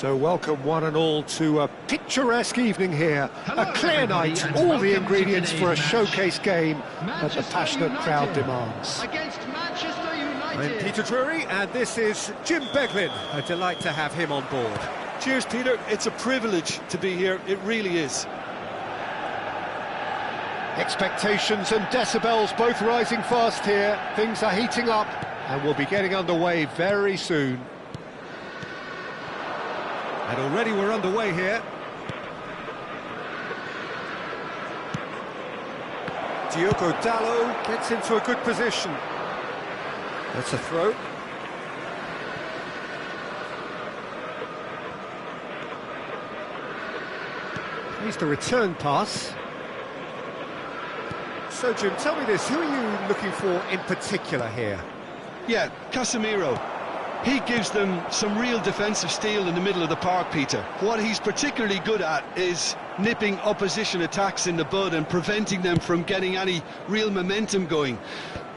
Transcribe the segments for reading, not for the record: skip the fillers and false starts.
So welcome one and all to a picturesque evening here. Hello, a clear night, all the ingredients for a showcase game that the passionate crowd demands. Against Manchester United. I'm Peter Drury and this is Jim Beglin. A delight to have him on board. Cheers, Peter. It's a privilege to be here. It really is. Expectations and decibels both rising fast here. Things are heating up and we'll be getting underway very soon. And already we're underway here. Diogo Dalot gets into a good position. That's a throw. Here's the return pass. So, Jim, tell me this, who are you looking for in particular here? Yeah, Casemiro. He gives them some real defensive steel in the middle of the park, Peter. What he's particularly good at is nipping opposition attacks in the bud and preventing them from getting any real momentum going.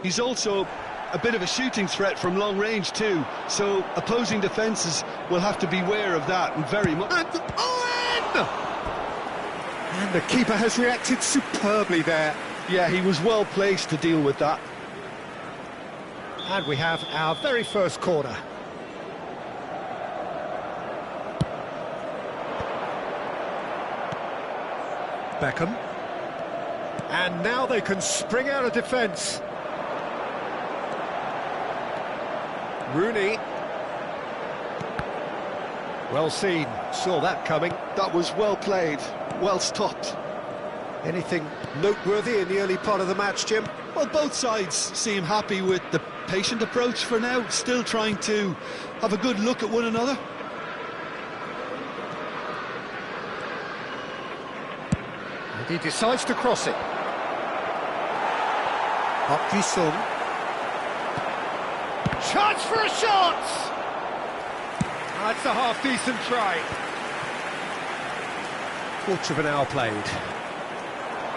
He's also a bit of a shooting threat from long range too, so opposing defences will have to beware of that, and very much. And Owen! And the keeper has reacted superbly there. Yeah, he was well placed to deal with that. And we have our very first corner. Beckham. And now they can spring out of defence. Rooney. Well seen, saw that coming. That was well played, well stopped. Anything noteworthy in the early part of the match, Jim? Well, both sides seem happy with the patient approach for now, still trying to have a good look at one another. And he decides to cross it. Hopkins. Chance for a shot! That's a half-decent try. Quarter of an hour played.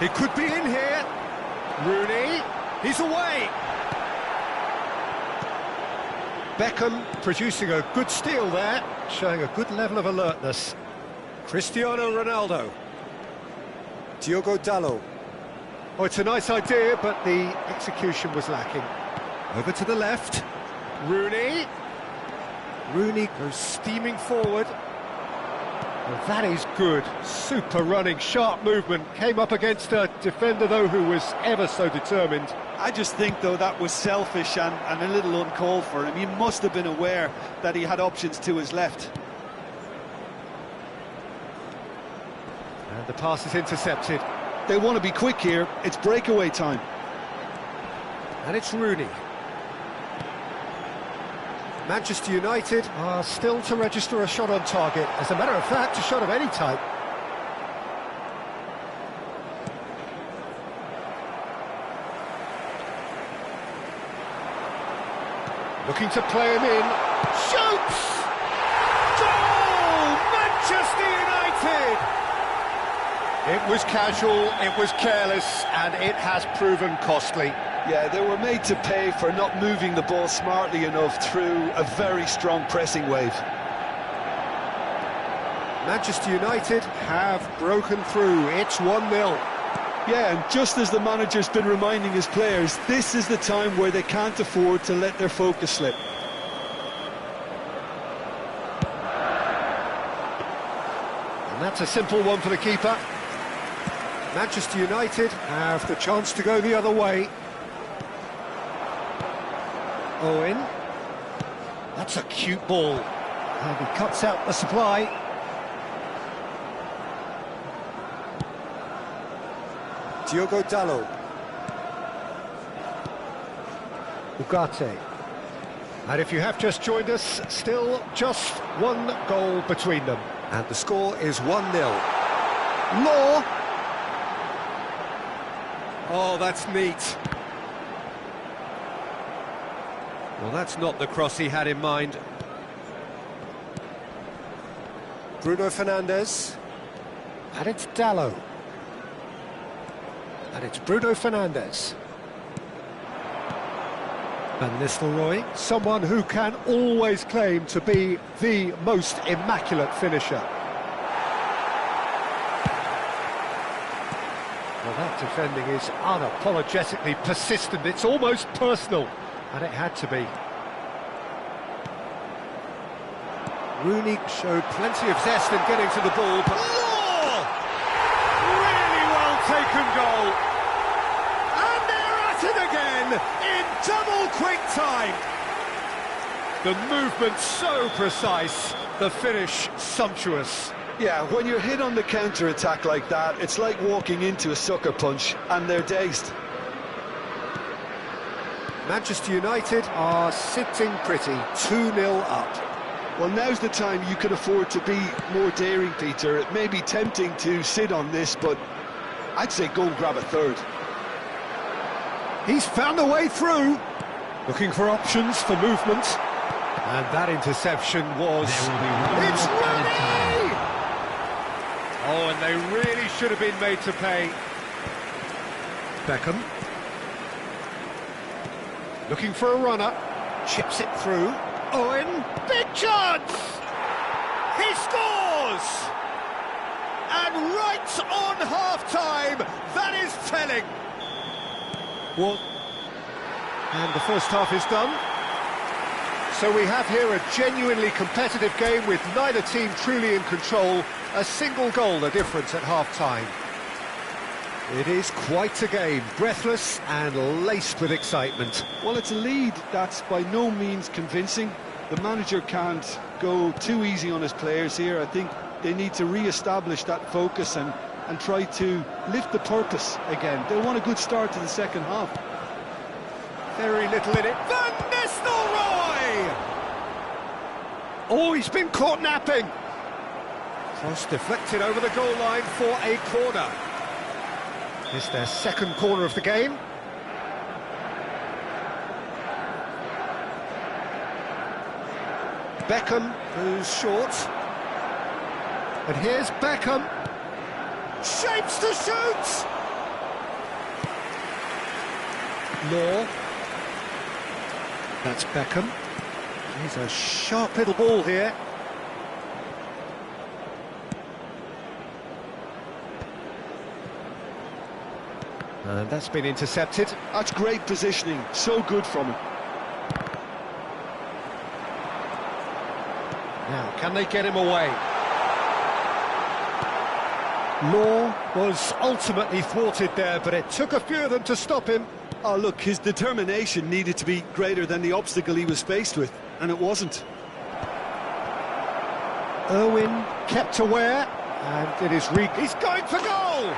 He could be in here. Rooney, he's away. Beckham producing a good steal there, showing a good level of alertness. Cristiano Ronaldo. Diogo Dalot. Oh, it's a nice idea, but the execution was lacking. Over to the left. Rooney. Rooney goes steaming forward. Well, that is good. Super running, sharp movement. Came up against a defender, though, who was ever so determined. I just think, though, that was selfish and a little uncalled for him. He must have been aware that he had options to his left. And the pass is intercepted. They want to be quick here. It's breakaway time. And it's Rooney. Manchester United are still to register a shot on target. As a matter of fact, a shot of any type. Looking to play him in. Shoots! Goal! Manchester United! It was casual, it was careless, and it has proven costly. Yeah, they were made to pay for not moving the ball smartly enough through a very strong pressing wave. Manchester United have broken through. It's 1-0. Yeah, and just as the manager's been reminding his players, this is the time where they can't afford to let their focus slip. And that's a simple one for the keeper. Manchester United have the chance to go the other way. Owen. That's a cute ball. And he cuts out the supply. Diogo Dalot. Ugarte. And if you have just joined us, still just one goal between them. And the score is 1-0. Law. Oh, that's neat. Well, that's not the cross he had in mind. Bruno Fernandes. And it's Dalot. And it's Bruno Fernandes. Van Nistelrooy, someone who can always claim to be the most immaculate finisher. Well, that defending is unapologetically persistent. It's almost personal, and it had to be. Rooney showed plenty of zest in getting to the ball, but really well taken goal. And they're at it again in double quick time. The movement so precise, the finish sumptuous. Yeah, when you're hit on the counter-attack like that, it's like walking into a sucker punch, and they're dazed. Manchester United are sitting pretty, 2-0 up. Well, now's the time you can afford to be more daring, Peter. It may be tempting to sit on this, but I'd say go and grab a third. He's found a way through, looking for options for movement. And that interception was... It's Rooney! Oh, and they really should have been made to pay. Beckham. Looking for a runner. Chips it through. Owen, big chance! He scores! And right on half-time, that is telling. What? And the first half is done. So we have here a genuinely competitive game with neither team truly in control. A single goal the difference at half-time. It is quite a game, breathless and laced with excitement. Well, it's a lead that's by no means convincing. The manager can't go too easy on his players here. I think they need to re-establish that focus and try to lift the purpose again. They want a good start to the second half. Very little in it. Van Nistelrooy! Oh, he's been caught napping. Cross deflected over the goal line for a corner. It's their second corner of the game. Beckham, who's short. And here's Beckham. Shapes to shoot! Law. That's Beckham. He's a sharp little ball here. And that's been intercepted. That's great positioning, so good from him. Now, can they get him away? Law was ultimately thwarted there, but it took a few of them to stop him. Oh, look, his determination needed to be greater than the obstacle he was faced with, and it wasn't. Irwin kept aware, and it is He's going for goal!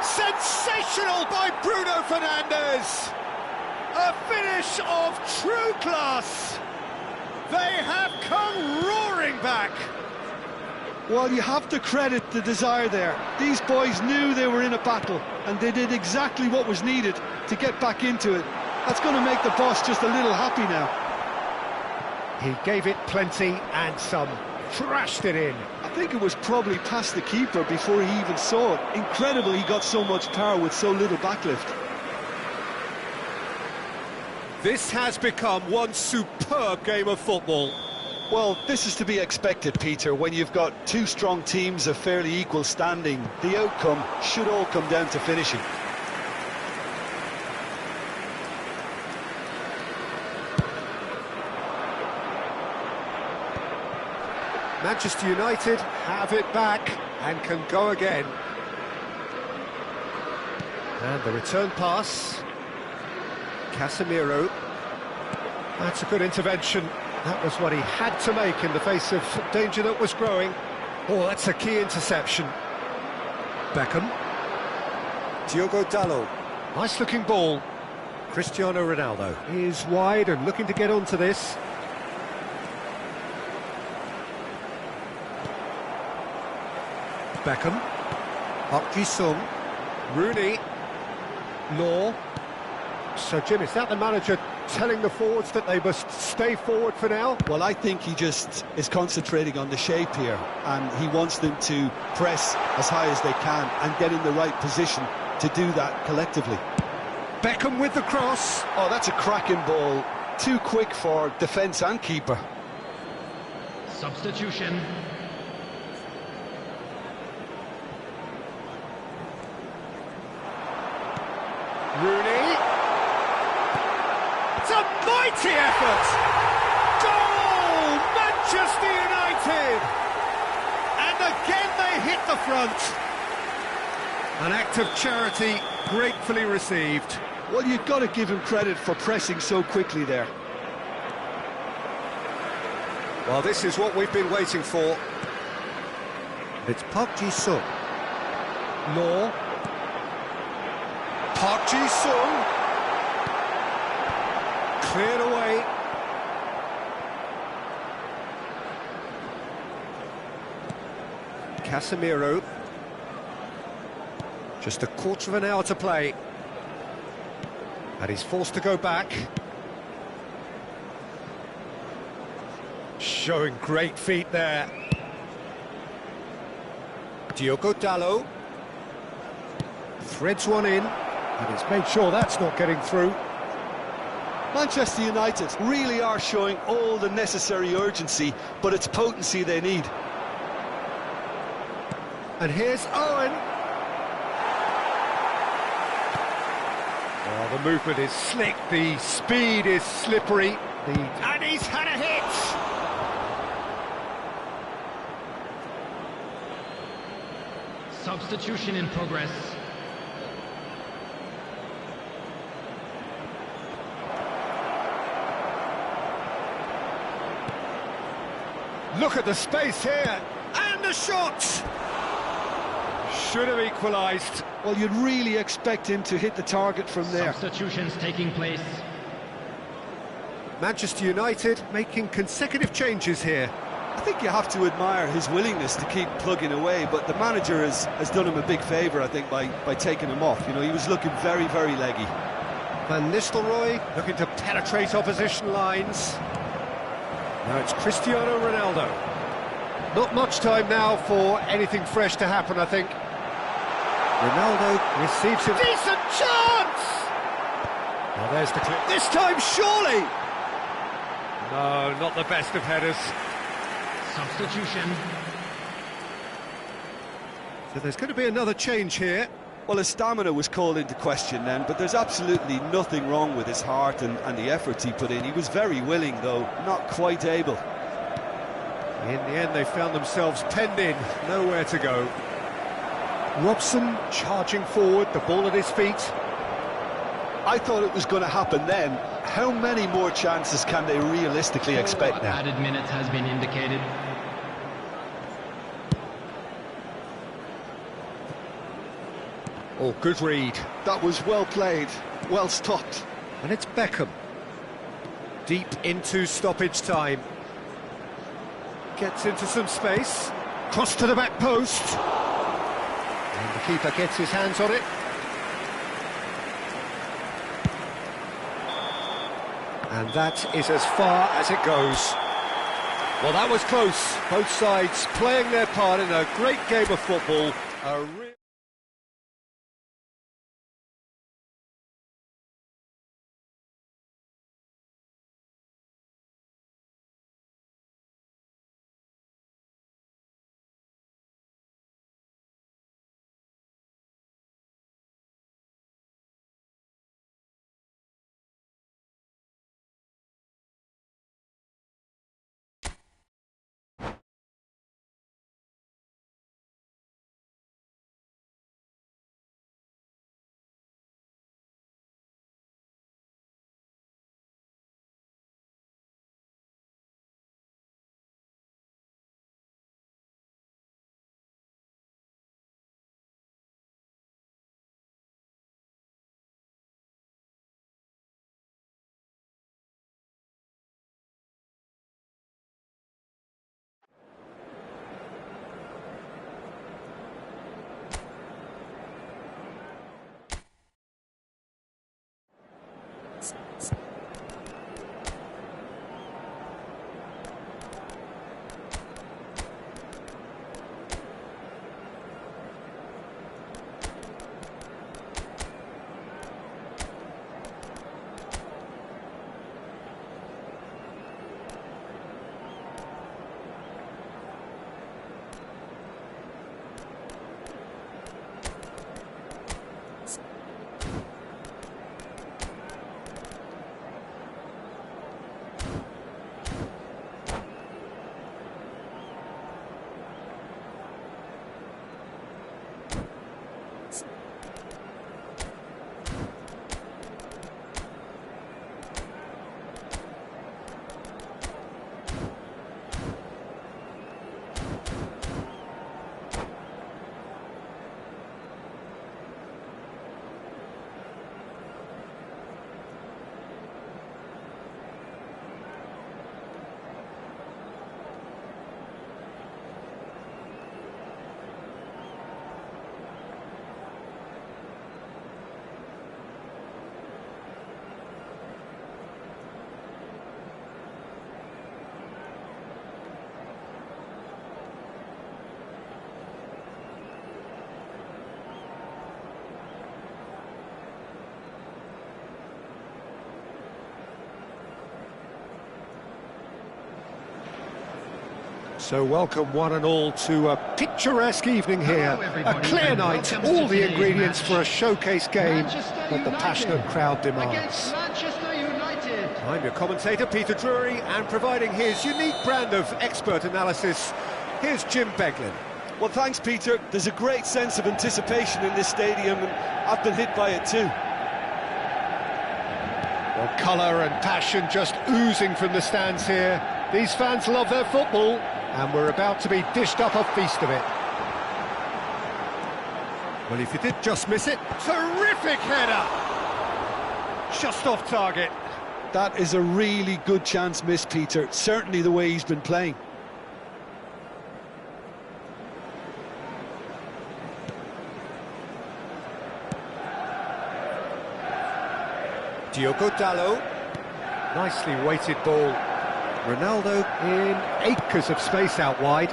Sensational by Bruno Fernandes! A finish of true class! They have come roaring back! Well, you have to credit the desire there. These boys knew they were in a battle, and they did exactly what was needed to get back into it. That's going to make the boss just a little happy now. He gave it plenty and some. Thrashed it in. I think it was probably past the keeper before he even saw it. Incredible he got so much power with so little backlift. This has become one superb game of football. Well, this is to be expected, Peter, when you've got two strong teams of fairly equal standing. The outcome should all come down to finishing. Manchester United have it back and can go again. And the return pass. Casemiro. That's a good intervention. That was what he had to make in the face of danger that was growing. Oh, that's a key interception. Beckham. Diogo Dalot. Nice-looking ball. Cristiano Ronaldo is wide and looking to get onto this. Beckham. Park Ji-sung. Rooney. Law. So, Jim, is that the manager telling the forwards that they must stay forward for now? Well, I think he just is concentrating on the shape here, and he wants them to press as high as they can and get in the right position to do that collectively. Beckham with the cross. Oh, that's a cracking ball. Too quick for defence and keeper. Substitution. Rooney. It's a mighty effort! Goal! Manchester United! And again they hit the front. An act of charity gratefully received. Well, you've got to give him credit for pressing so quickly there. Well, this is what we've been waiting for. It's Park Ji-sung. Law. Park Ji-sung. Cleared away. Casemiro. Just a quarter of an hour to play. And he's forced to go back. Showing great feet there. Diogo Dalot. Threads one in. And he's made sure that's not getting through. Manchester United really are showing all the necessary urgency, but it's potency they need. And here's Owen. Oh, the movement is slick, the speed is slippery. And he's had a hit! Substitution in progress. Look at the space here, and the shot! Should have equalised. Well, you'd really expect him to hit the target from there. Substitutions taking place. Manchester United making consecutive changes here. I think you have to admire his willingness to keep plugging away, but the manager has done him a big favour, I think, by taking him off. You know, he was looking very, very leggy. Van Nistelrooy looking to penetrate opposition lines. Now it's Cristiano Ronaldo. Not much time now for anything fresh to happen, I think. Ronaldo receives a decent chance! Well, there's the clip. This time, surely! No, not the best of headers. Substitution. So there's going to be another change here. Well, his stamina was called into question then, but there's absolutely nothing wrong with his heart and the efforts he put in. He was very willing, though, not quite able. In the end, they found themselves penned in, nowhere to go. Robson charging forward, the ball at his feet. I thought it was going to happen then. How many more chances can they realistically expect now? Added minutes has been indicated. Oh, good read. That was well played, well stopped. And it's Beckham. Deep into stoppage time. Gets into some space. Cross to the back post. And the keeper gets his hands on it. And that is as far as it goes. Well, that was close. Both sides playing their part in a great game of football. So welcome one and all to a picturesque evening here, Hello, a clear and night, welcome all to the today's ingredients match. for a showcase game Manchester that the United passionate crowd Against demands. Manchester United. I'm your commentator, Peter Drury, and providing his unique brand of expert analysis, here's Jim Beglin. Well, thanks, Peter. There's a great sense of anticipation in this stadium, and I've been hit by it too. Well, colour and passion just oozing from the stands here. These fans love their football, and we're about to be dished up a feast of it. Well, if you did just miss it, terrific header! Just off target. That is a really good chance missed, Peter. Certainly the way he's been playing. Diogo Dalot, nicely weighted ball. Ronaldo in acres of space out wide.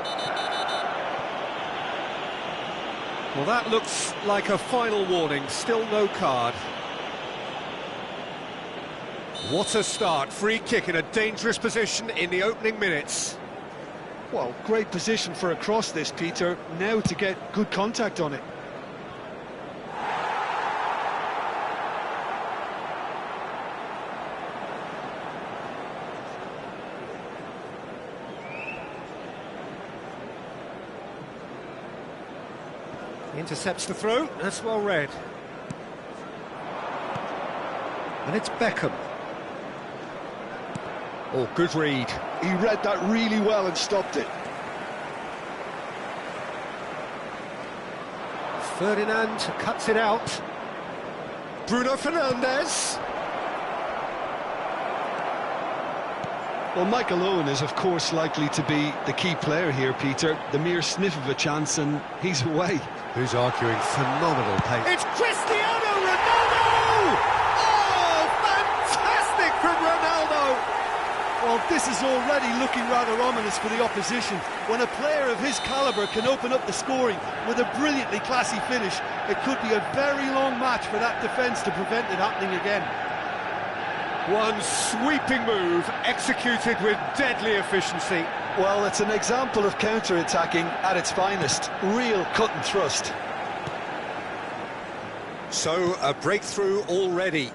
Well, that looks like a final warning, still no card. What a start, free kick in a dangerous position in the opening minutes. Well, great position for a cross this, Peter. Now to get good contact on it. Intercepts the throw, that's well read. And it's Beckham. Oh, good read. He read that really well and stopped it. Ferdinand cuts it out. Bruno Fernandes. Well, Michael Owen is, of course, likely to be the key player here, Peter. The mere sniff of a chance and he's away. Who's arguing phenomenal pace. It's Cristiano Ronaldo! Oh, fantastic from Ronaldo! Well, this is already looking rather ominous for the opposition. When a player of his calibre can open up the scoring with a brilliantly classy finish, it could be a very long match for that defence to prevent it happening again. One sweeping move, executed with deadly efficiency. Well, it's an example of counter-attacking at its finest. Real cut and thrust. So, a breakthrough already.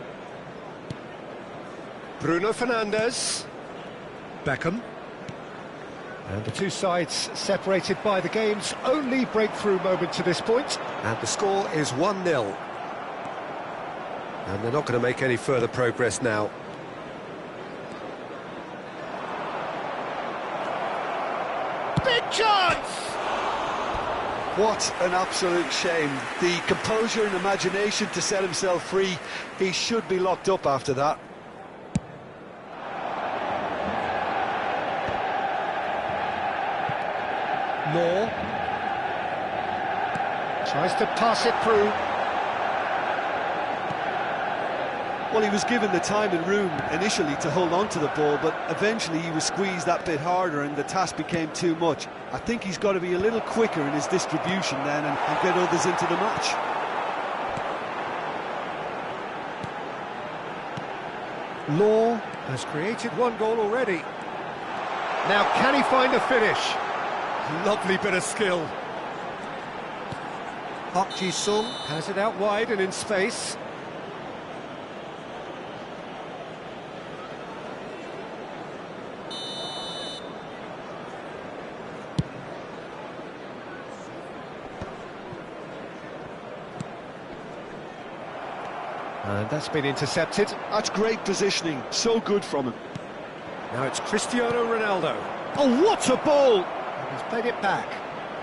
Bruno Fernandes. Beckham. And the two sides separated by the game's only breakthrough moment to this point. And the score is 1-0. And they're not going to make any further progress now. Big chance! What an absolute shame. The composure and imagination to set himself free. He should be locked up after that. Law. Tries to pass it through. Well, he was given the time and room initially to hold on to the ball, but eventually he was squeezed that bit harder and the task became too much. I think he's got to be a little quicker in his distribution then and get others into the match. Law has created one goal already. Now, can he find a finish? Lovely bit of skill. Park Ji-sung has it out wide and in space. And that's been intercepted. That's great positioning, so good from him. Now it's Cristiano Ronaldo. Oh, what a ball! He's played it back.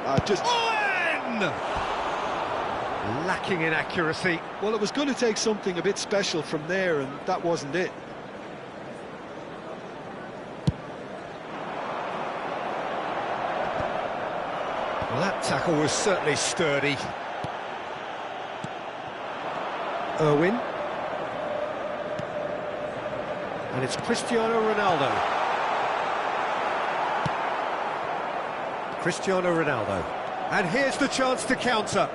Owen! Lacking in accuracy. Well, it was going to take something a bit special from there, and that wasn't it. Well, that tackle was certainly sturdy. Irwin. And it's Cristiano Ronaldo. Cristiano Ronaldo. And here's the chance to counter.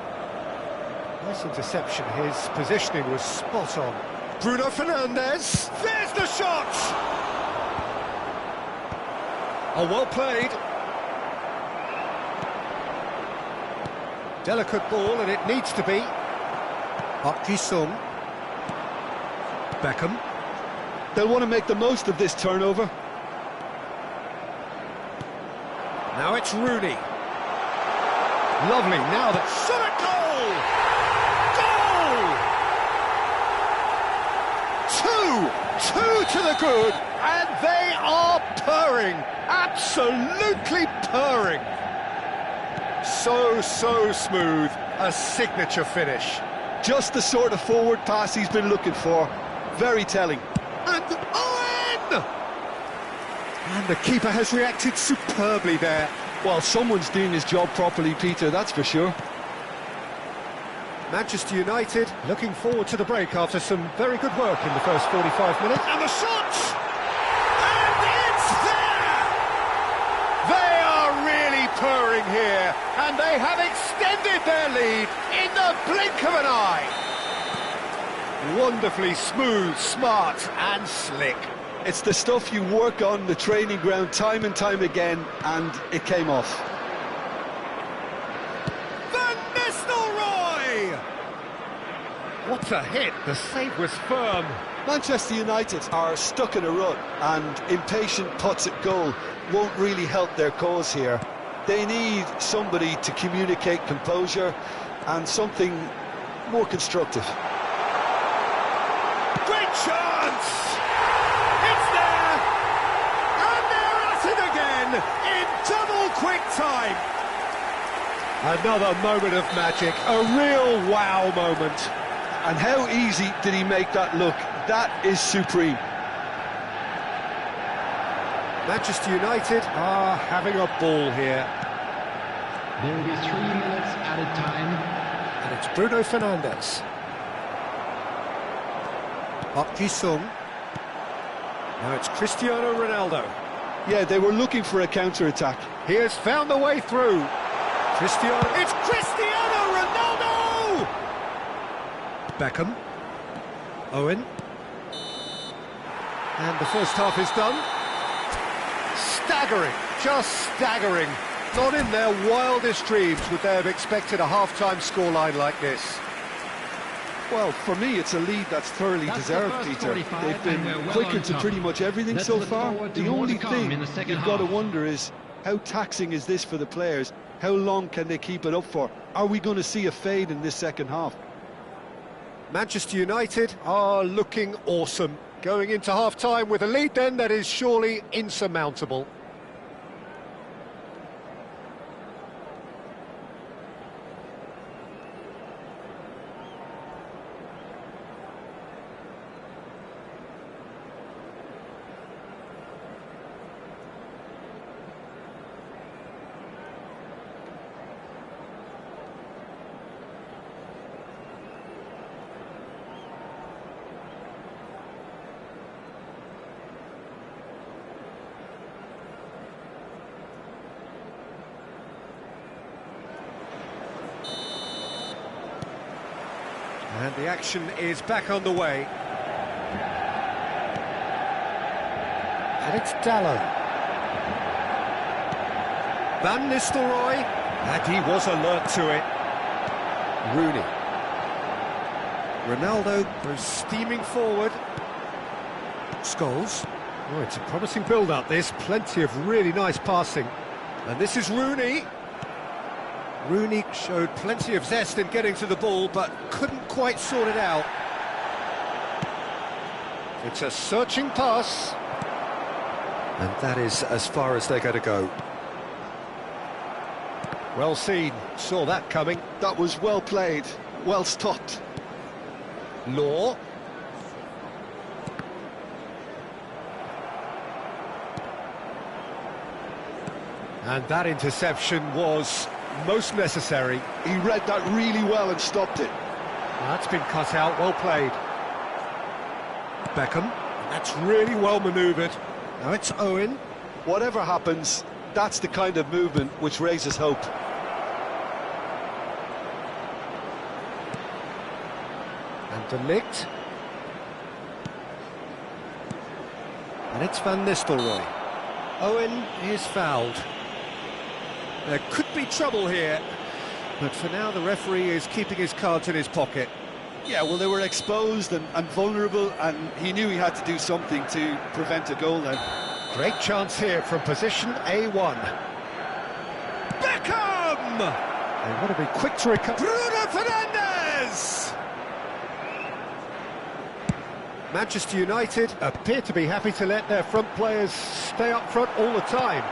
Nice interception. His positioning was spot on. Bruno Fernandes. There's the shot! Oh, well played. Delicate ball, and it needs to be. Sung. Beckham. They'll want to make the most of this turnover. Now it's Rooney. Lovely, now that shot at goal! Goal! Two to the good, and they are purring, absolutely purring. So smooth, a signature finish. Just the sort of forward pass he's been looking for. Very telling. And Owen! And the keeper has reacted superbly there. Well, someone's doing his job properly, Peter, that's for sure. Manchester United looking forward to the break after some very good work in the first 45 minutes. And the shot! And it's there! They are really purring here, and they have extended their lead in the blink of an eye. Wonderfully smooth, smart and slick. It's the stuff you work on the training ground time and time again, and it came off. Van Nistelrooy! What a hit, the save was firm. Manchester United are stuck in a rut, and impatient putts at goal won't really help their cause here. They need somebody to communicate composure and something more constructive. Great chance! It's there! And they're at it again in double quick time. Another moment of magic, a real wow moment. And how easy did he make that look? That is supreme. Manchester United are having a ball here. There will be 3 minutes added time. And it's Bruno Fernandes. Sung. Now it's Cristiano Ronaldo. Yeah, they were looking for a counter-attack. He has found the way through. Cristiano. It's Cristiano Ronaldo! Beckham. Owen. And the first half is done. Staggering, just staggering. Not in their wildest dreams would they have expected a half-time scoreline like this. Well, for me, it's a lead that's thoroughly deserved, Peter. They've been quicker to pretty much everything so far. The only thing you've got to wonder is, how taxing is this for the players? How long can they keep it up for? Are we going to see a fade in this second half? Manchester United are looking awesome. Going into half-time with a lead then that is surely insurmountable. And the action is back on the way. And it's Dalot. Van Nistelrooy, and he was alert to it. Rooney. Ronaldo goes steaming forward. Scholes. Oh, it's a promising build-up, this. Plenty of really nice passing. And this is Rooney. Rooney showed plenty of zest in getting to the ball, but couldn't quite sort it out. It's a searching pass. And that is as far as they're going to go. Well seen, saw that coming. That was well played, well stopped. Law. And that interception was most necessary. He read that really well and stopped it. That's been cut out, well played. Beckham, that's really well manoeuvred. Now it's Owen. Whatever happens, that's the kind of movement which raises hope. And De Ligt. And it's Van Nistelrooy. Owen is fouled. There could be trouble here. But for now, the referee is keeping his cards in his pocket. Yeah, well, they were exposed and vulnerable, and he knew he had to do something to prevent a goal then. Great chance here from position A1. Beckham! They want to be quick to recover. Bruno Fernandes! Manchester United appear to be happy to let their front players stay up front all the time.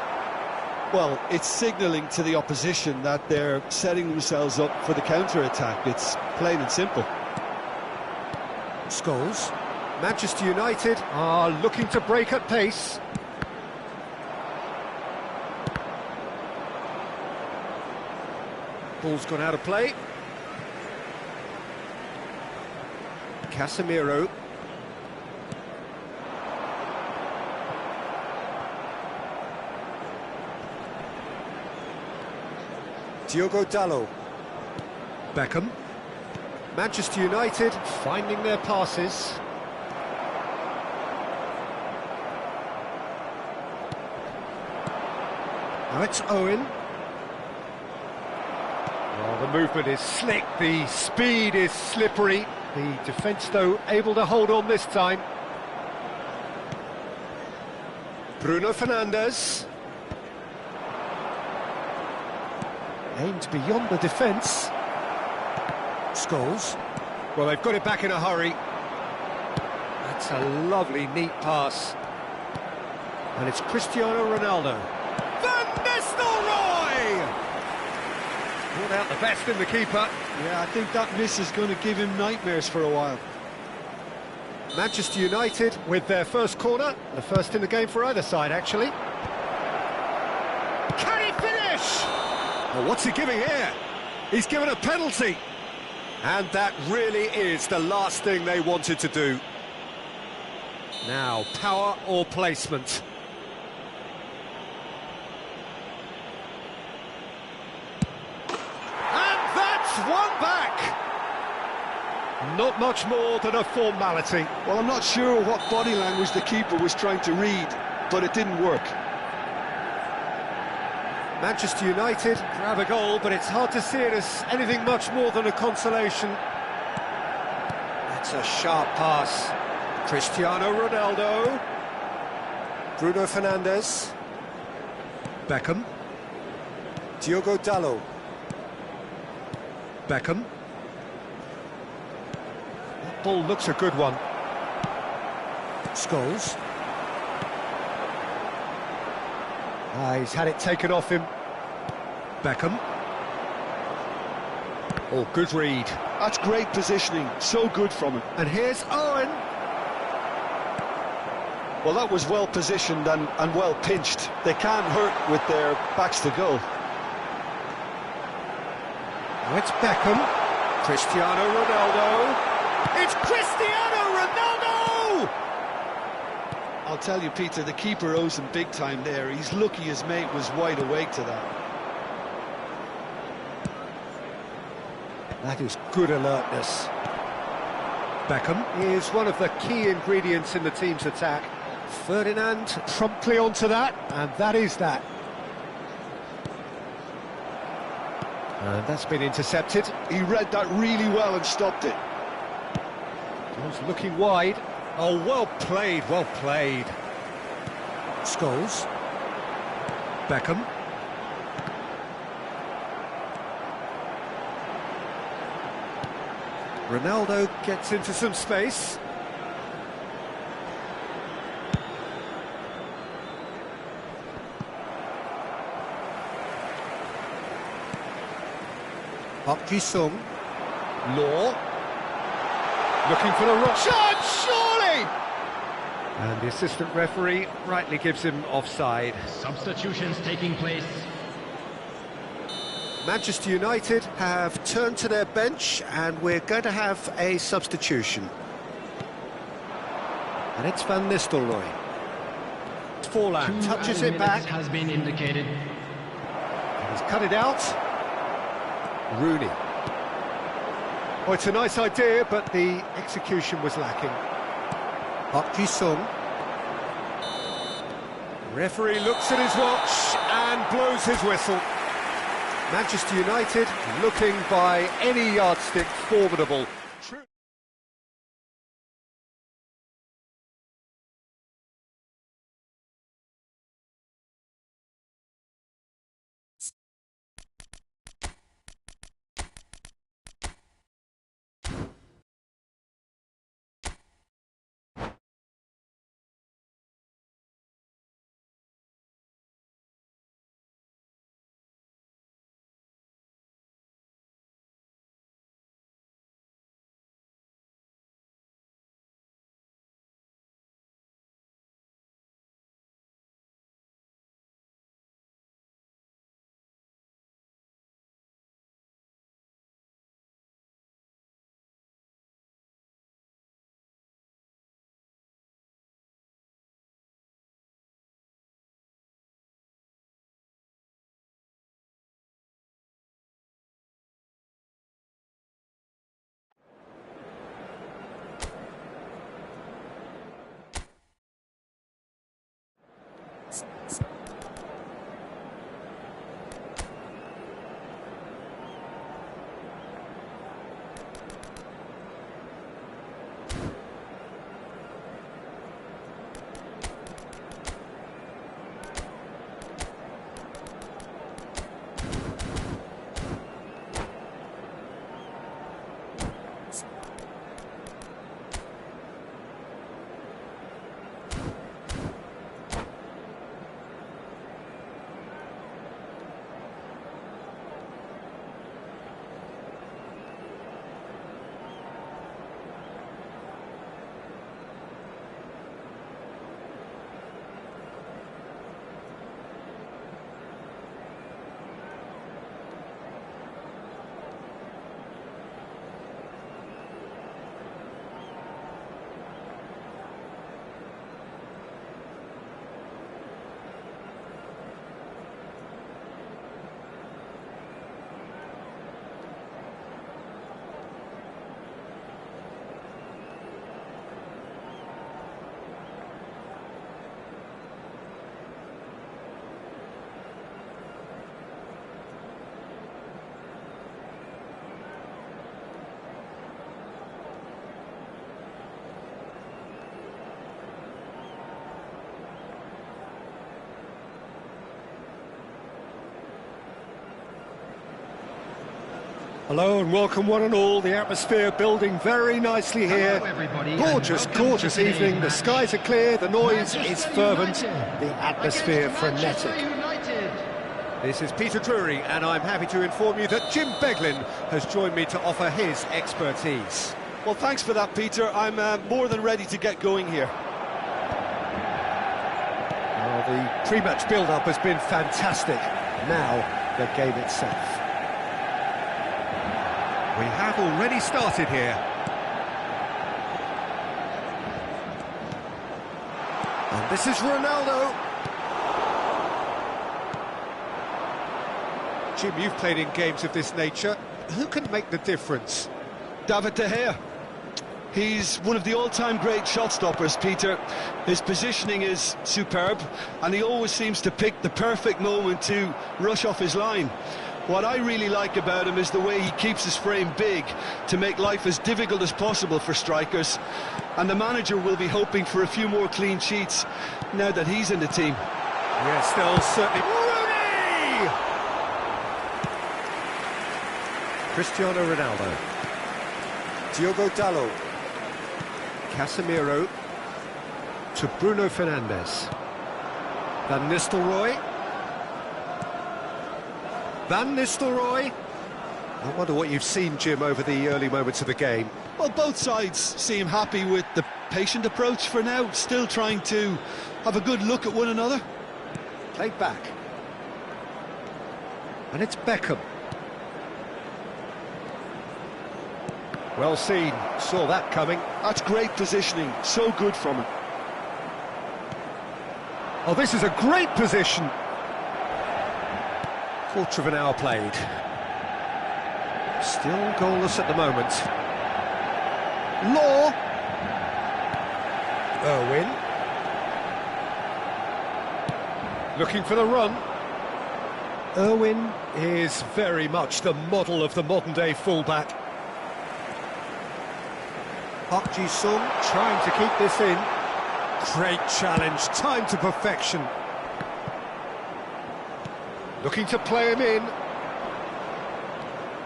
Well, it's signalling to the opposition that they're setting themselves up for the counter-attack. It's plain and simple. Scholes. Manchester United are looking to break at pace. Ball's gone out of play. Casemiro. Diogo Dalot. Beckham. Manchester United finding their passes. Now it's Owen. Well, the movement is slick, the speed is slippery. The defence, though, able to hold on this time. Bruno Fernandes. Aimed beyond the defence. Scholes. Well, they've got it back in a hurry. That's a lovely, neat pass. And it's Cristiano Ronaldo. Van Nistelrooy! Brought out the best in the keeper. Yeah, I think that miss is going to give him nightmares for a while. Manchester United with their first corner. The first in the game for either side, actually. Can he finish? Well, what's he giving here? He's given a penalty. And that really is the last thing they wanted to do. Now, power or placement? And that's one back! Not much more than a formality. Well, I'm not sure what body language the keeper was trying to read, but it didn't work. Manchester United grab a goal, but it's hard to see it as anything much more than a consolation. That's a sharp pass. Cristiano Ronaldo. Bruno Fernandes. Beckham. Diogo Dalot. Beckham. That ball looks a good one. Scholes. He's had it taken off him. Beckham. Oh, good read. That's great positioning, so good from him. And here's Owen. Well, that was well positioned and well pinched. They can't hurt with their backs to goal. Now it's Beckham. Cristiano Ronaldo. It's Cristiano Ronaldo! I'll tell you, Peter, the keeper owes him big time there. He's lucky his mate was wide awake to that. That is good alertness. Beckham is one of the key ingredients in the team's attack. Ferdinand promptly onto that, and that is that. And that's been intercepted. He read that really well and stopped it. Was looking wide. Oh, well played, well played. Scholes. Beckham. Ronaldo gets into some space. Park Ji-sung. Law. Looking for the right shot, surely! And the assistant referee rightly gives him offside. Substitutions taking place. Manchester United have turned to their bench, and we're going to have a substitution. And it's Van Nistelrooy. Forlan touches it back. Has been indicated. And he's cut it out. Rooney. Well, it's a nice idea, but the execution was lacking. Park Ji-sung. Referee looks at his watch and blows his whistle. Manchester United looking by any yardstick formidable. Hello and welcome one and all. The atmosphere building very nicely here. Gorgeous, gorgeous evening. The skies are clear, the noise is fervent, the atmosphere frenetic. This is Peter Drury and I'm happy to inform you that Jim Beglin has joined me to offer his expertise. Well, thanks for that, Peter. I'm more than ready to get going here. Well, the pre-match build-up has been fantastic. Now, the game itself. We have already started here. And this is Ronaldo. Jim, you've played in games of this nature. Who can make the difference? David De Gea. He's one of the all-time great shot stoppers, Peter. His positioning is superb, and he always seems to pick the perfect moment to rush off his line. What I really like about him is the way he keeps his frame big to make life as difficult as possible for strikers. And the manager will be hoping for a few more clean sheets now that he's in the team. Yeah, still certainly... Rooney! Cristiano Ronaldo. Diogo Dalot. Casemiro to Bruno Fernandes. Van Nistelrooy. Van Nistelrooy. I wonder what you've seen, Jim, over the early moments of the game. Well, both sides seem happy with the patient approach for now, still trying to have a good look at one another. Played back. And it's Beckham. Well seen, saw that coming. That's great positioning, so good from him. Oh, this is a great position. Quarter of an hour played. Still goalless at the moment. Law. Irwin. Looking for the run. Irwin is very much the model of the modern-day fullback. Park Ji-sung trying to keep this in. Great challenge, timed to perfection. Looking to play him in.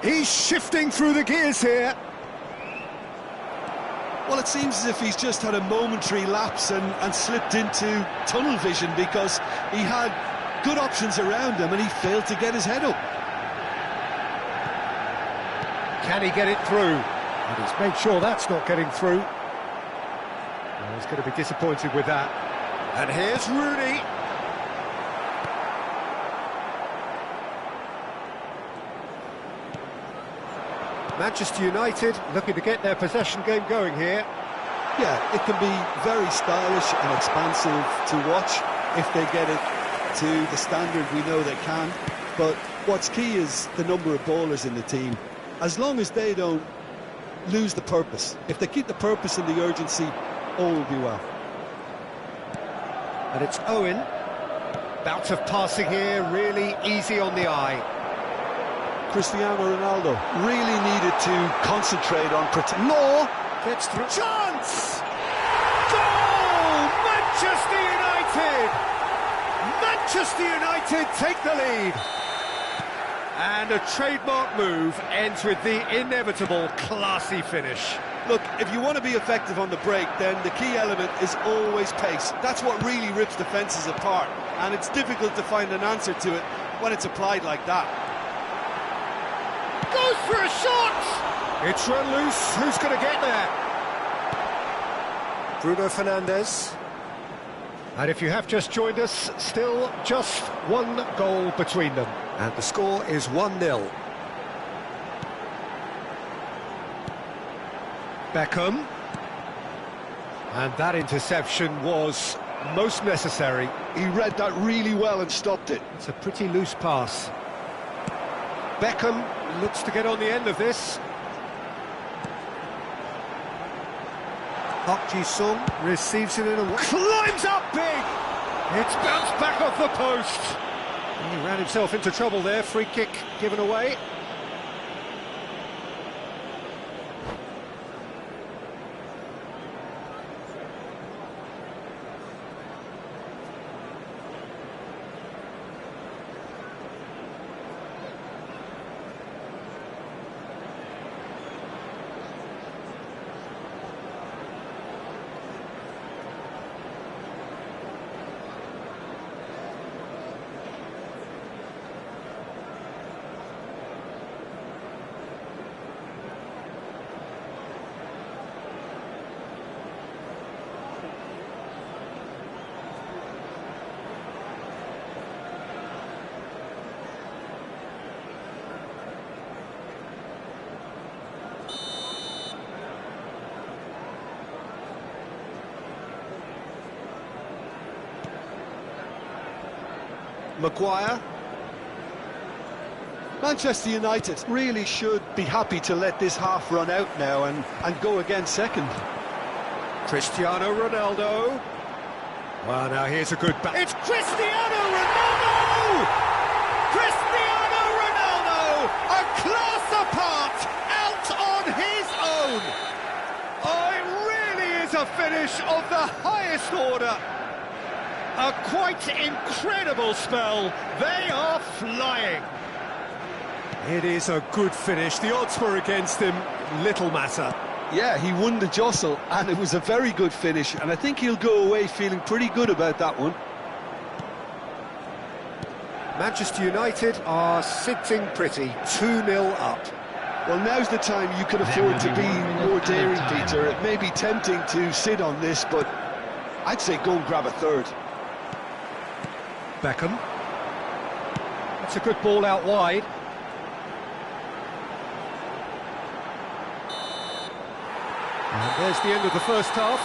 He's shifting through the gears here. Well, it seems as if he's just had a momentary lapse and slipped into tunnel vision, because he had good options around him and he failed to get his head up. Can he get it through? And he's made sure that's not getting through. Well, he's going to be disappointed with that. And here's Rooney. Manchester United looking to get their possession game going here. Yeah, it can be very stylish and expansive to watch if they get it to the standard we know they can. But what's key is the number of ballers in the team. As long as they don't lose the purpose, if they keep the purpose and the urgency, all will be well. And it's Owen. Bout of passing here, really easy on the eye. Cristiano Ronaldo really needed to concentrate on Law gets through. Chance! Goal! Manchester United! Manchester United take the lead. And a trademark move ends with the inevitable classy finish. Look, if you want to be effective on the break, then the key element is always pace. That's what really rips defences apart, and it's difficult to find an answer to it when it's applied like that. Goes for a shot! It's run loose. Who's going to get there? Bruno Fernandes. And if you have just joined us, still just one goal between them. And the score is 1-0. Beckham. And that interception was most necessary. He read that really well and stopped it. It's a pretty loose pass. Beckham looks to get on the end of this. Park Ji-sung receives it in a... climbs up big! It's bounced back off the post. He ran himself into trouble there. Free kick given away. Maguire. Manchester United really should be happy to let this half run out now and go again second. Cristiano Ronaldo. Well, now here's a good back. It's Cristiano Ronaldo! Cristiano Ronaldo! A class apart, out on his own! Oh, it really is a finish of the highest order. A quite incredible spell. They are flying. It is a good finish. The odds were against him. Little matter. Yeah, he won the jostle, and it was a very good finish, and I think he'll go away feeling pretty good about that one. Manchester United are sitting pretty, 2-0 up. Well, now's the time you can afford to be more daring, Peter. It may be tempting to sit on this, but I'd say go and grab a third. Beckham. That's a good ball out wide. And there's the end of the first half.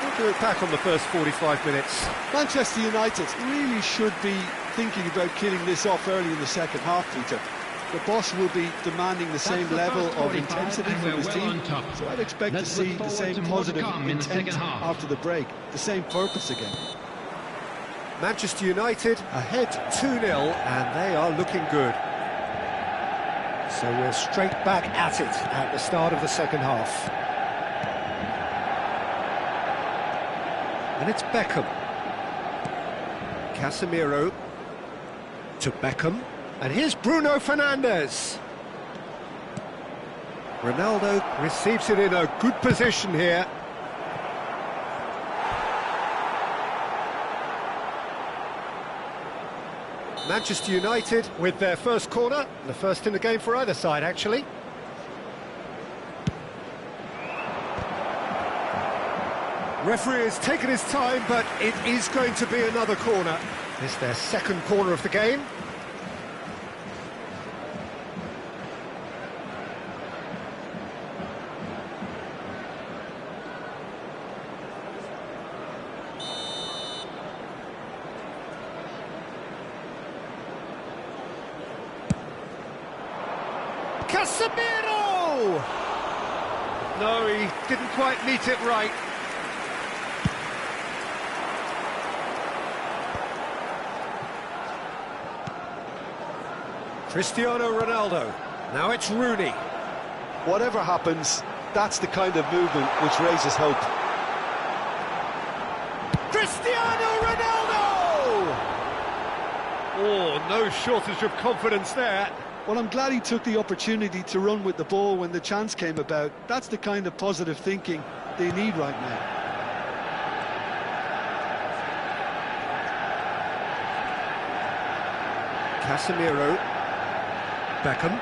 We'll do it back on the first 45 minutes. Manchester United really should be thinking about killing this off early in the second half, Peter. The boss will be demanding the same level of intensity from his team, so I'd expect to see the same positive intent after the break, the same purpose again. Manchester United ahead 2-0, and they are looking good. So we're straight back at it at the start of the second half. And it's Beckham. Casemiro to Beckham. And here's Bruno Fernandes. Ronaldo receives it in a good position here. Manchester United with their first corner, the first in the game for either side, actually. Referee has taken his time, but it is going to be another corner. It's their second corner of the game. Casemiro! No, he didn't quite meet it right. Cristiano Ronaldo. Now it's Rooney. Whatever happens, that's the kind of movement which raises hope. Cristiano Ronaldo! Oh, no shortage of confidence there. Well, I'm glad he took the opportunity to run with the ball when the chance came about. That's the kind of positive thinking they need right now. Casemiro. Beckham.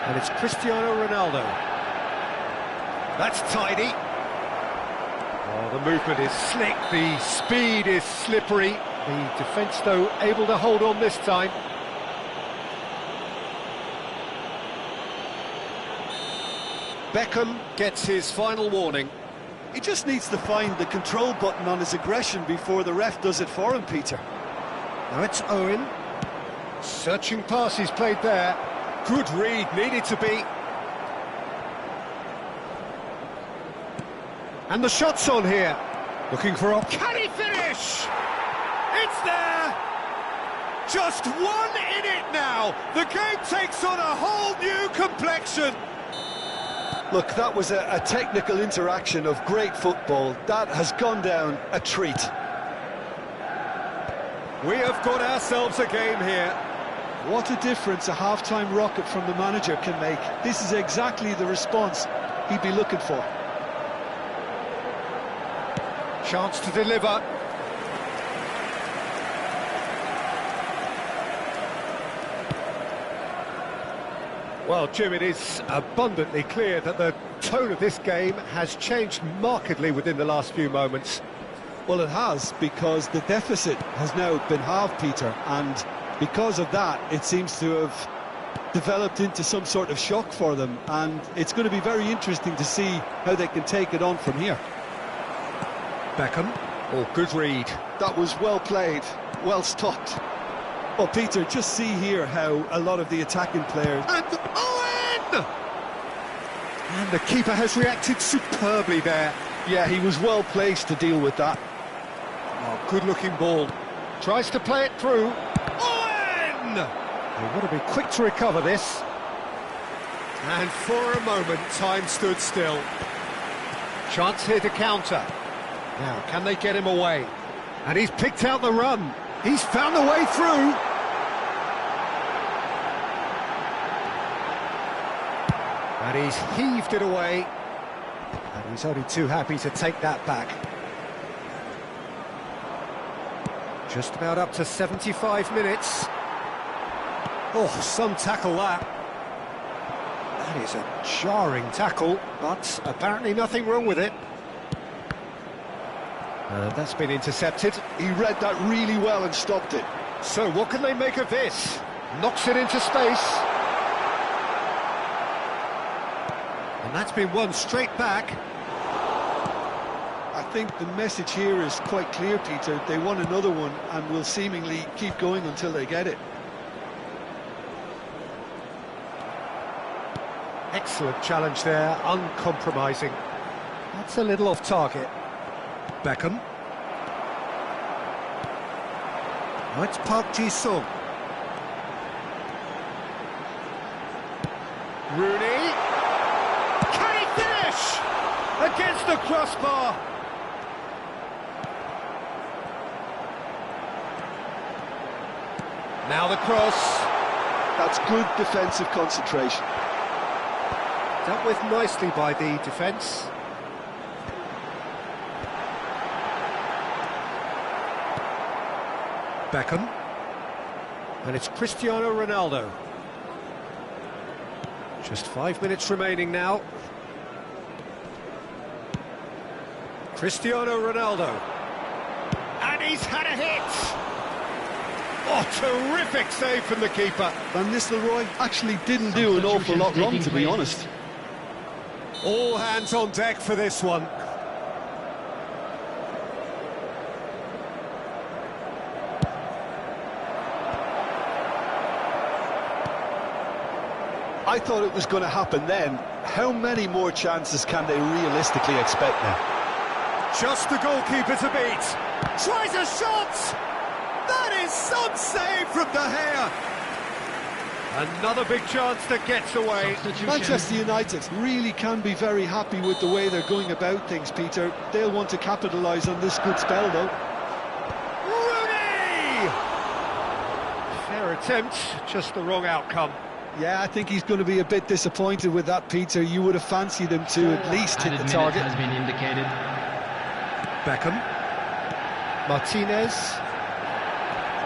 And it's Cristiano Ronaldo. That's tidy. Oh, the movement is slick, the speed is slippery. The defence, though, able to hold on this time. Beckham gets his final warning. He just needs to find the control button on his aggression before the ref does it for him, Peter. Now it's Owen. Searching pass he's played there. Good read, needed to be. And the shot's on here. Looking for a... Can he finish? It's there! Just one in it now. The game takes on a whole new complexion. Look, that was a technical interaction of great football. That has gone down a treat. We have got ourselves a game here. What a difference a half-time rocket from the manager can make. This is exactly the response he'd be looking for. Chance to deliver. Well, Jim, it is abundantly clear that the tone of this game has changed markedly within the last few moments. Well, it has, because the deficit has now been halved, Peter, and because of that, it seems to have developed into some sort of shock for them, and it's going to be very interesting to see how they can take it on from here. Beckham. Oh, good read. That was well played, well stopped. Well, Peter, just see here how a lot of the attacking players... And Owen! And the keeper has reacted superbly there. Yeah, he was well placed to deal with that. Oh, good-looking ball. Tries to play it through. Owen! They've got to be quick to recover this. And for a moment, time stood still. Chance here to counter. Now, can they get him away? And he's picked out the run. He's found a way through. And he's heaved it away. And he's only too happy to take that back. Just about up to 75 minutes. Oh, some tackle that. That is a jarring tackle, but apparently nothing wrong with it. That's been intercepted. He read that really well and stopped it. So what can they make of this? Knocks it into space. And that's been won straight back. I think the message here is quite clear, Peter. They want another one and will seemingly keep going until they get it. Excellent challenge there, uncompromising. That's a little off target. Beckham. Oh, it's Park Ji-sung. Rooney. Can he finish? Against the crossbar. Now the cross. That's good defensive concentration. Dealt with nicely by the defence. Beckham. And it's Cristiano Ronaldo. Just 5 minutes remaining now. Cristiano Ronaldo. And he's had a hit! Oh, terrific save from the keeper. Van Nistelrooy actually didn't do an awful lot wrong, to be honest. All hands on deck for this one. I thought it was going to happen then. How many more chances can they realistically expect now? Just the goalkeeper to beat. Tries a shot! That is some save from De Gea. Another big chance that gets away. Manchester United really can be very happy with the way they're going about things, Peter. They'll want to capitalise on this good spell, though. Rooney! Fair attempt, just the wrong outcome. Yeah, I think he's going to be a bit disappointed with that, Peter. You would have fancied him to at least hit the target. Has been indicated. Beckham. Martinez.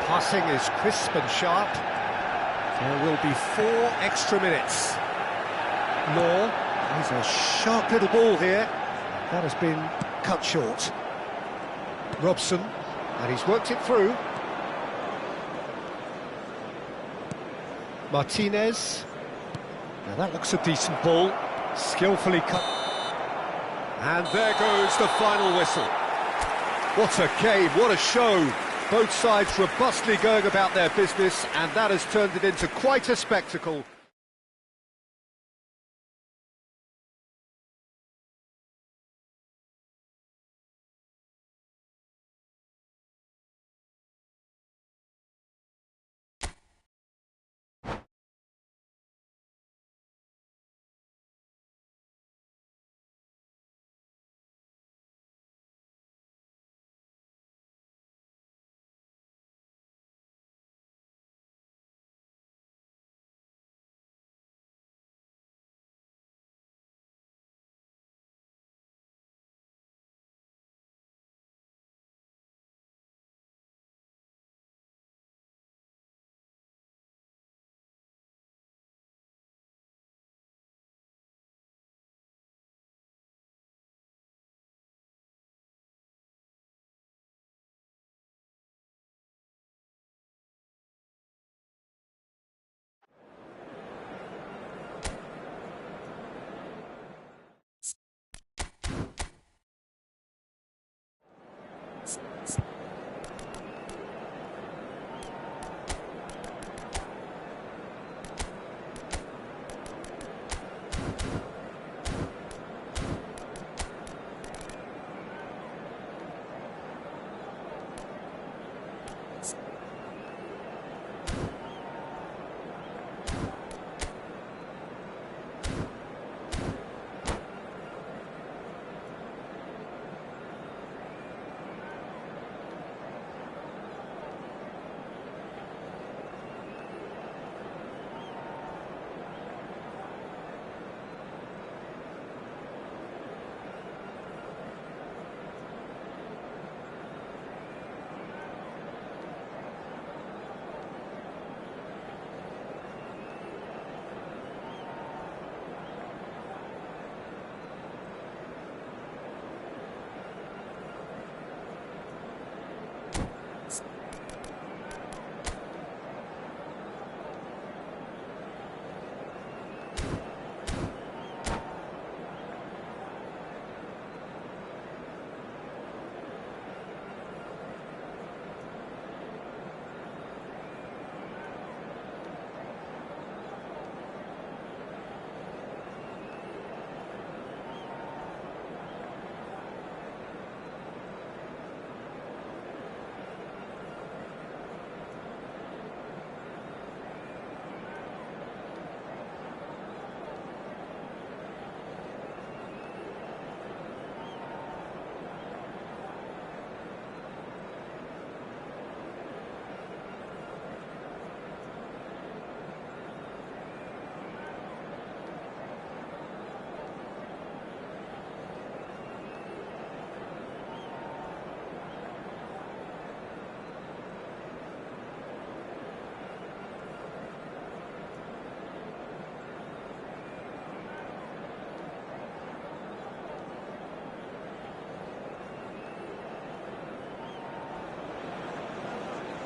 Passing is crisp and sharp. There will be 4 extra minutes. Law. He's a sharp little ball here. That has been cut short. Robson. And he's worked it through. Martinez. Now that looks a decent ball. Skillfully cut. And there goes the final whistle. What a game, what a show. Both sides robustly going about their business, and that has turned it into quite a spectacle.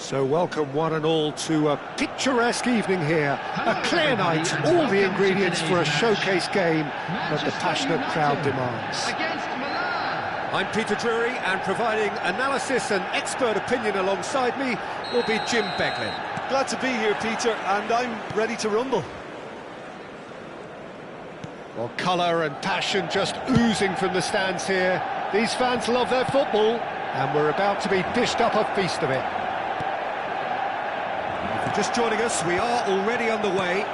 So welcome one and all to a picturesque evening here. A clear night, all the ingredients for a showcase game that the passionate crowd demands. I'm Peter Drury, and providing analysis and expert opinion alongside me will be Jim Beglin. Glad to be here, Peter, and I'm ready to rumble. Well, colour and passion just oozing from the stands here. These fans love their football, and we're about to be dished up a feast of it. If you're just joining us, we are already underway.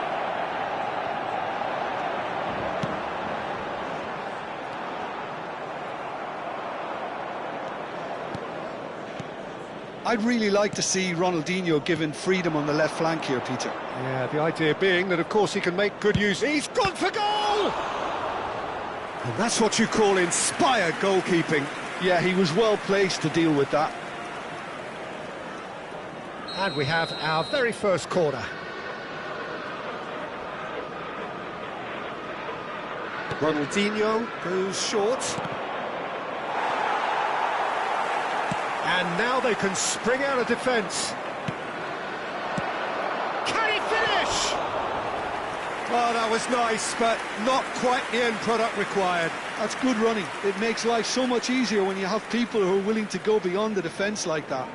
I'd really like to see Ronaldinho given freedom on the left flank here, Peter. Yeah, the idea being that, of course, he can make good use. He's gone for goal! And that's what you call inspired goalkeeping. Yeah, he was well placed to deal with that. And we have our very first corner. Ronaldinho goes short. And now they can spring out of defence. Can he finish? Oh, that was nice, but not quite the end product required. That's good running. It makes life so much easier when you have people who are willing to go beyond the defence like that.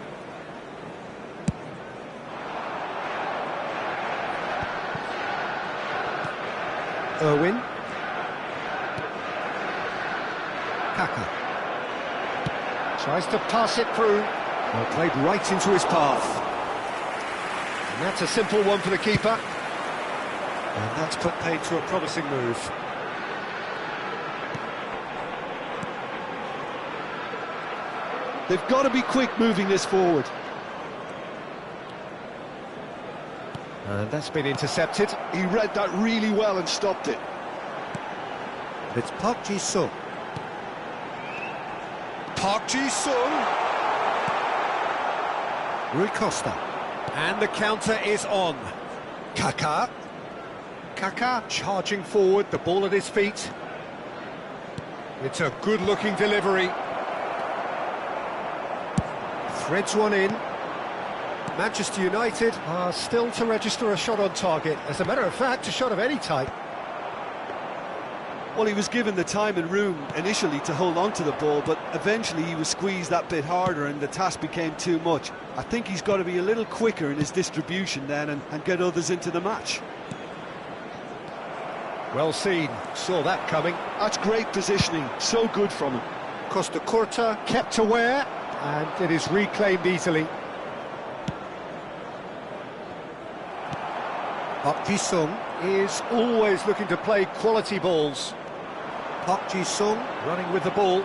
Irwin. Kaka. Tries to pass it through. Well, played right into his path. And that's a simple one for the keeper. And that's put paid to a promising move. They've got to be quick moving this forward. And that's been intercepted. He read that really well and stopped it. It's Park Ji-sung. Park Ji-sung. Rui Costa. And the counter is on. Kaka. Kaka charging forward, the ball at his feet. It's a good-looking delivery. Threads one in. Manchester United are still to register a shot on target. As a matter of fact, a shot of any type. Well, he was given the time and room initially to hold on to the ball, but eventually he was squeezed that bit harder and the task became too much. I think he's got to be a little quicker in his distribution then and get others into the match. Well seen, saw that coming. That's great positioning, so good from him. Costa Curta kept aware, and it is reclaimed easily. Park Ji-sung is always looking to play quality balls. Park Ji-sung running with the ball.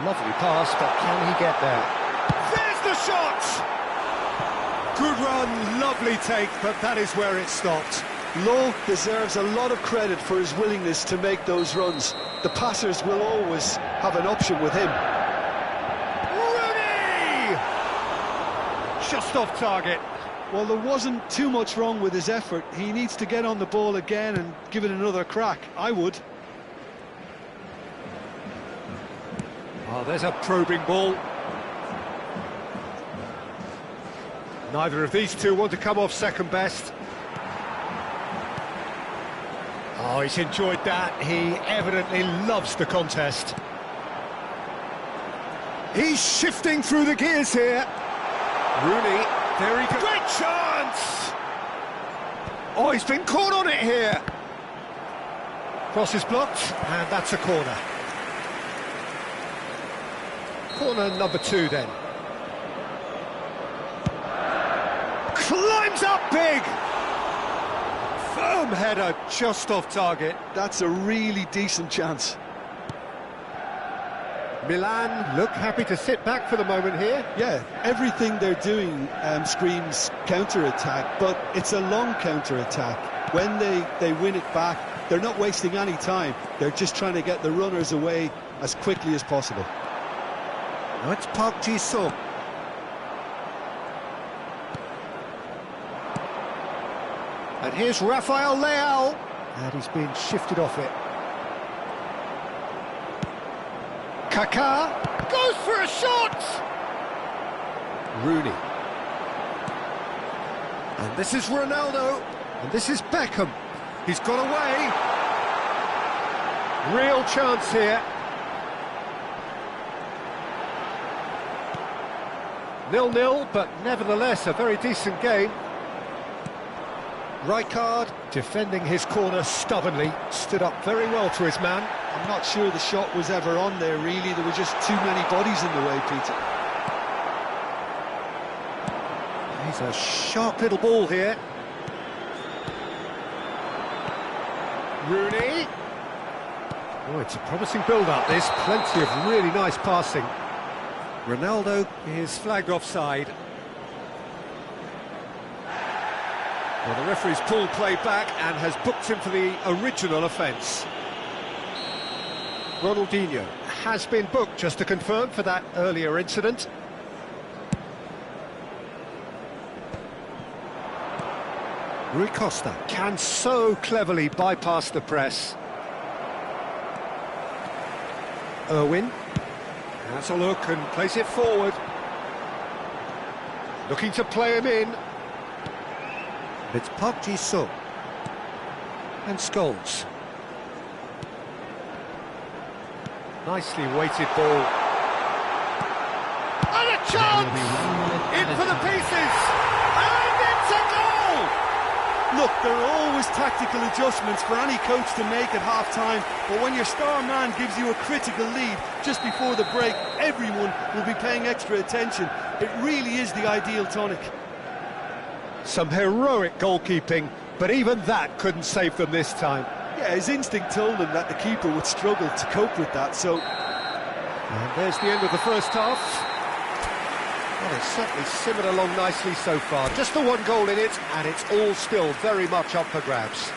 Lovely pass, but can he get there? There's the shot! Good run, lovely take, but that is where it stopped. Lowe deserves a lot of credit for his willingness to make those runs. The passers will always have an option with him. Rooney! Just off target. Well, there wasn't too much wrong with his effort. He needs to get on the ball again and give it another crack. I would. Oh, there's a probing ball. Neither of these two want to come off second best. Oh, he's enjoyed that. He evidently loves the contest. He's shifting through the gears here. Rooney, very good. Great chance! Oh, he's been caught on it here. Cross is blocked, and that's a corner. Corner number 2 then. Climbs up big! Firm header, just off target. That's a really decent chance. Milan look happy to sit back for the moment here. Yeah, everything they're doing screams counter-attack, but it's a long counter-attack. When they win it back, they're not wasting any time. They're just trying to get the runners away as quickly as possible. Now it's Park Ji-sung. And here's Rafael Leao. And he's been shifted off it. Kaka goes for a shot! Rooney. And this is Ronaldo, and this is Beckham. He's got away. Real chance here. 0-0, but nevertheless a very decent game. Rijkaard, defending his corner stubbornly, stood up very well to his man. I'm not sure the shot was ever on there, really. There were just too many bodies in the way, Peter. He's a sharp little ball here. Rooney. Oh, it's a promising build-up, this. Plenty of really nice passing. Ronaldo is flagged offside. Well, the referee's pulled play back and has booked him for the original offence. Ronaldinho has been booked, just to confirm, for that earlier incident. Rui Costa can so cleverly bypass the press. Irwin has a look and plays it forward. Looking to play him in. It's Park Ji-sung. And Scholes. Nicely weighted ball. And a chance! In for the pieces! And it's a goal! Look, there are always tactical adjustments for any coach to make at half-time, but when your star man gives you a critical lead just before the break, everyone will be paying extra attention. It really is the ideal tonic. Some heroic goalkeeping, but even that couldn't save them this time. Yeah, his instinct told him that the keeper would struggle to cope with that, so... And there's the end of the first half. Well, it's certainly simmered along nicely so far. Just the one goal in it, and it's all still very much up for grabs.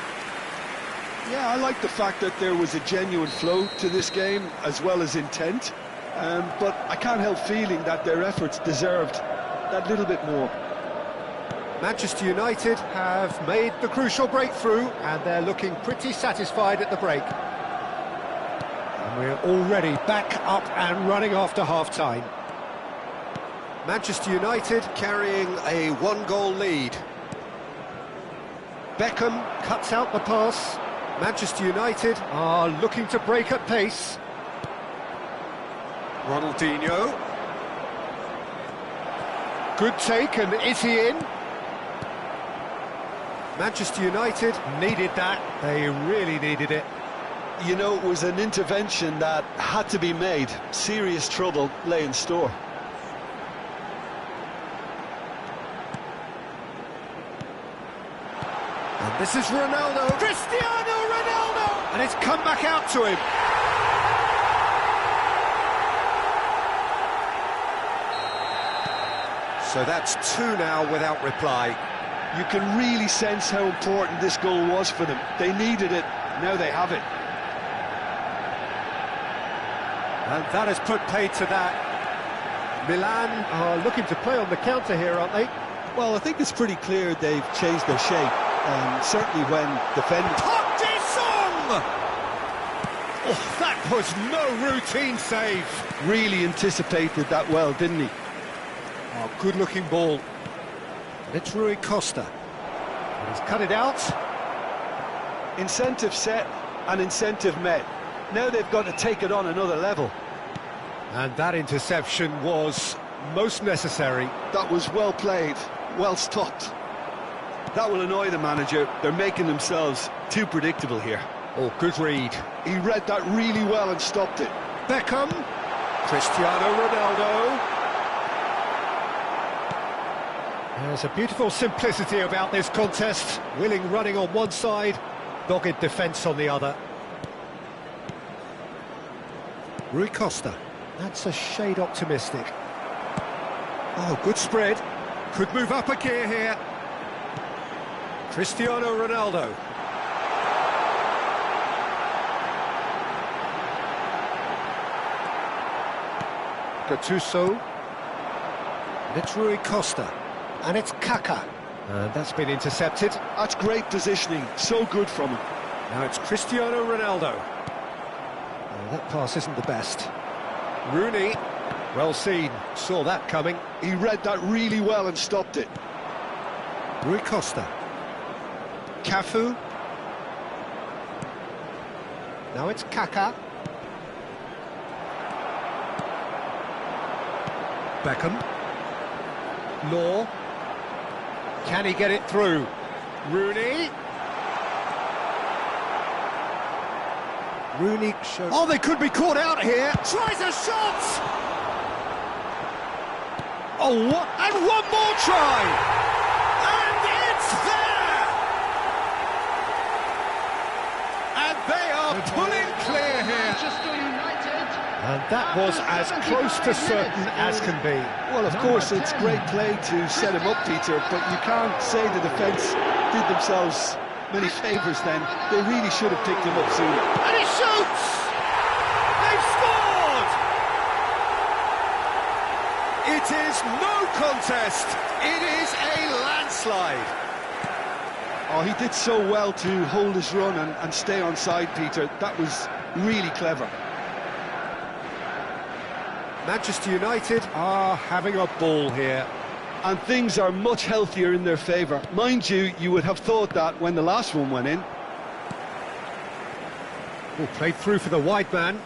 Yeah, I like the fact that there was a genuine flow to this game, as well as intent. But I can't help feeling that their efforts deserved that little bit more. Manchester United have made the crucial breakthrough, and they're looking pretty satisfied at the break. And we're already back up and running after half-time. Manchester United carrying a one-goal lead. Beckham cuts out the pass. Manchester United are looking to break at pace. Ronaldinho. Good take, and is he in? Manchester United needed that. They really needed it. You know, it was an intervention that had to be made. Serious trouble lay in store. And this is Ronaldo. Cristiano Ronaldo! And it's come back out to him. So that's two now without reply. You can really sense how important this goal was for them. They needed it, now they have it. And that has put paid to that. Milan are looking to play on the counter here, aren't they? Well, I think it's pretty clear they've changed their shape. Certainly when defending... Park Ji-sung! Oh, that was no routine save. Really anticipated that well, didn't he? Oh, good-looking ball. And it's Rui Costa. And he's cut it out. Incentive set and incentive met. Now they've got to take it on another level. And that interception was most necessary. That was well played, well stopped. That will annoy the manager. They're making themselves too predictable here. Oh, good read. He read that really well and stopped it. Beckham. Cristiano Ronaldo. There's a beautiful simplicity about this contest. Willing running on one side, dogged defence on the other. Rui Costa. That's a shade optimistic. Oh, good spread. Could move up a gear here. Cristiano Ronaldo. Gattuso. And it's Rui Costa. And it's Kaka. And that's been intercepted. That's great positioning, so good from him. Now it's Cristiano Ronaldo. Oh, that pass isn't the best. Rooney, well seen, saw that coming. He read that really well and stopped it. Rui Costa. Cafu. Now it's Kaká. Beckham. Law. Can he get it through? Rooney. Rooney shows... Oh, they could be caught out here. Tries a shot! Oh, what? And one more try! And it's there! And they are pulling clear here. And that was as close to certain as can be. Well, of course, it's great play to set him up, Peter, but you can't say the defence did themselves many favours then. They really should have picked him up sooner. And he shoots! They've scored! It is no contest. It is a landslide. Oh, he did so well to hold his run and stay on side, Peter. That was really clever. Manchester United are having a ball here. And things are much healthier in their favour. Mind you, you would have thought that when the last one went in. Oh, played through for the wide man.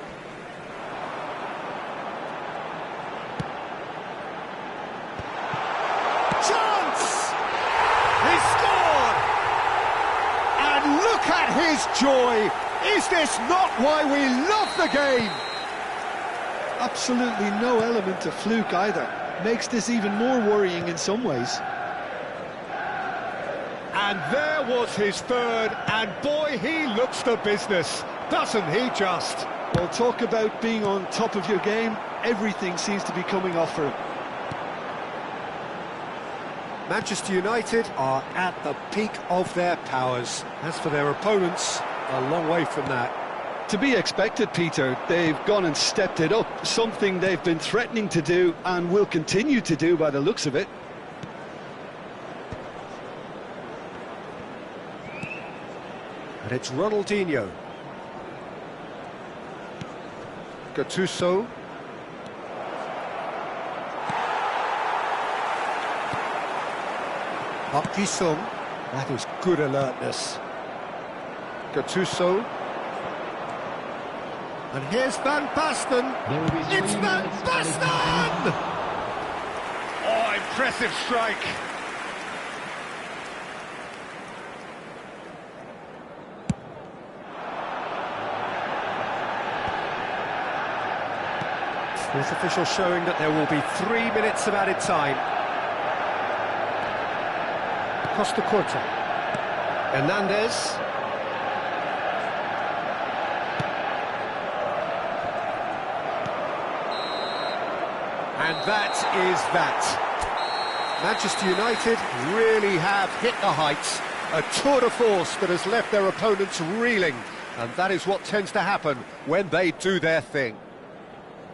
Chance! He scored! And look at his joy! Is this not why we love the game? Absolutely no element of fluke either. Makes this even more worrying in some ways. And there was his third, and boy, he looks the business, doesn't he just? Well, talk about being on top of your game. Everything seems to be coming off for him. Manchester United are at the peak of their powers. As for their opponents, a long way from that. To be expected, Peter. They've gone and stepped it up, something they've been threatening to do and will continue to do by the looks of it. And it's Ronaldinho. Gattuso. Park Ji-sung. That is good alertness. Gattuso. And here's Van Basten. It's Van Basten! Oh, impressive strike. Fourth official showing that there will be 3 minutes of added time. Costa Curta. Hernandez. And that is that. Manchester United really have hit the heights. A tour de force that has left their opponents reeling. And that is what tends to happen when they do their thing.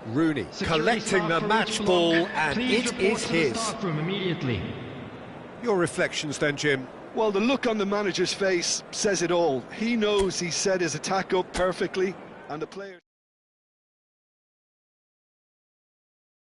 Rooney collecting the match ball, and it is his. Your reflections then, Jim? Well, the look on the manager's face says it all. He knows he set his attack up perfectly, and the players...